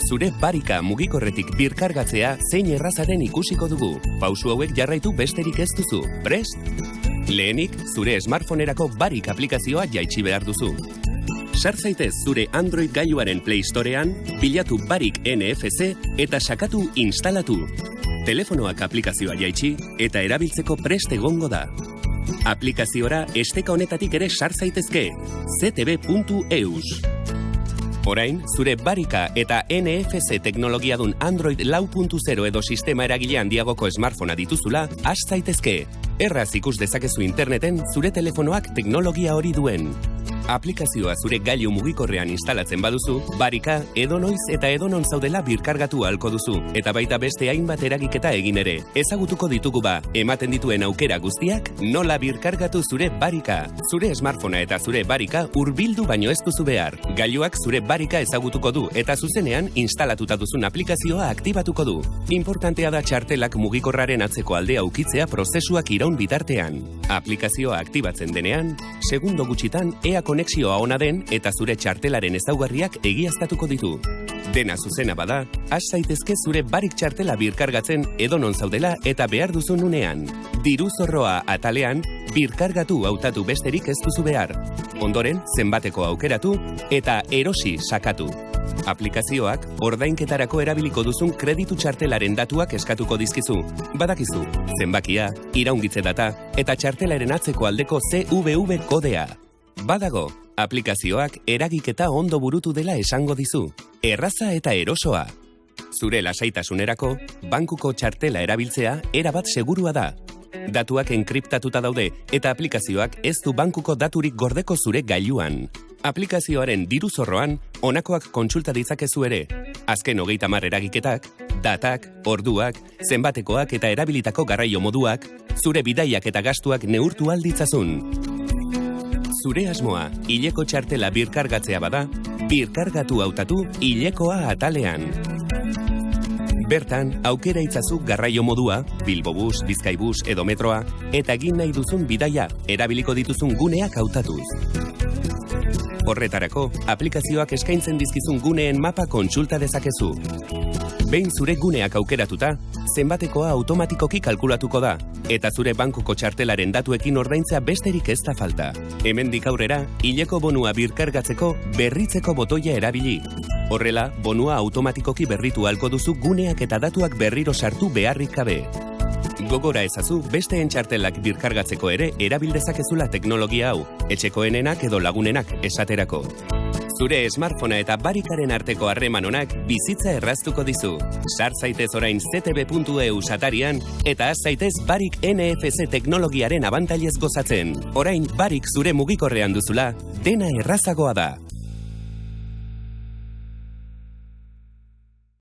zure barika mugikorretik birkargatzea zein erraza den ikusiko dugu. Pausu hauek jarraitu besterik ez duzu. Prest? Lehenik, zure smartphonerako barik aplikazioa jaitsi behar duzu. Sar zaitez zure Android gailuaren Play Storean, bilatu barik NFC eta sakatu instalatu. Telefonoak aplikazioa jaitsi eta erabiltzeko prest egongo da. Aplikaziora esteka honetatik ere sar zaitezke, ctb.eus. Orain, zure barika eta NFC teknologiadun Android 4.0 edo sistema eragile handiagoko smartphonea dituzula, has zaitezke. Erraz ikus dezakezu interneten zure telefonoak teknologia hori duen. Aplikazioa zure gailu mugikorrean instalatzen baduzu, barika edonoiz eta edonon zaudela birkargatu ahalko duzu, eta baita beste hainbat eragiketa egin ere. Ezagutuko ditugu ematen dituen aukera guztiak, nola birkargatu zure barika. Zure smartphonea eta zure barika hurbildu baino ez duzu behar. Gailuak zure barika ezagutuko du, eta zuzenean instalatuta duzun aplikazioa aktibatuko du. Importantea da txartelak mugikorraren atzeko aldea ukitzea prozesuak iraun bitartean. Aplikazioa aktibatzen denean, segundo gutxitan ea konexioa ona den eta zure txartelaren ezaugarriak egiaztatuko ditu. Dena zuzena bada, has zaitezke zure barik txartela birkargatzen edonon zaudela eta behar duzun unean. Diru zorroa atalean, birkargatu hautatu besterik ez duzu behar. Ondoren, zenbateko aukeratu eta erosi sakatu. Aplikazioak ordainketarako erabiliko duzun kreditu txartelaren datuak eskatuko dizkizu. Badakizu, zenbakia, iraungitze data eta txartelaren atzeko aldeko CVV kodea. Badago, aplikazioak eragiketa ondo burutu dela esango dizu. Erraza eta erosoa. Zure lasaitasunerako, bankuko txartela erabiltzea erabat segurua da. Datuak enkriptatuta daude eta aplikazioak ez du bankuko daturik gordeko zure gailuan. Aplikazioaren diru zorroan, honakoak kontsulta ditzakezu ere. Azken 30 eragiketak, datak, orduak, zenbatekoak eta erabilitako garraio moduak, zure bidaiak eta gastuak neurtu alditzazun. Zure asmoa, hileko txartela birkargatzea bada, birkargatu hautatu hilekoa atalean. Bertan, aukera itzazu garraio modua, Bilbobus, Bizkaibus edo metroa, eta egin nahi duzun bidaia, erabiliko dituzun guneak hautatuz. Horretarako, aplikazioak eskaintzen dizkizun guneen mapa kontsulta dezakezu. Behin zure guneak aukeratuta, zenbatekoa automatikoki kalkulatuko da, eta zure bankuko txartelaren datuekin ordaintza besterik ez da falta. Hemendik aurrera, hileko bonua birkargatzeko berritzeko botoia erabili. Horrela, bonua automatikoki berritu ahalko duzu guneak eta datuak berriro sartu beharrik gabe. Gogora ezazu besteen txartelak birkargatzeko ere erabildezakezula teknologia hau, etxekoenenak edo lagunenak esaterako. Zure smartphonea eta barikaren arteko harreman onak bizitza erraztuko dizu. Sar zaitez orain ctb.eus atarian eta has zaitez barik NFC teknologiaren abantailez gozatzen. Orain barik zure mugikorrean duzula, dena errazagoa da.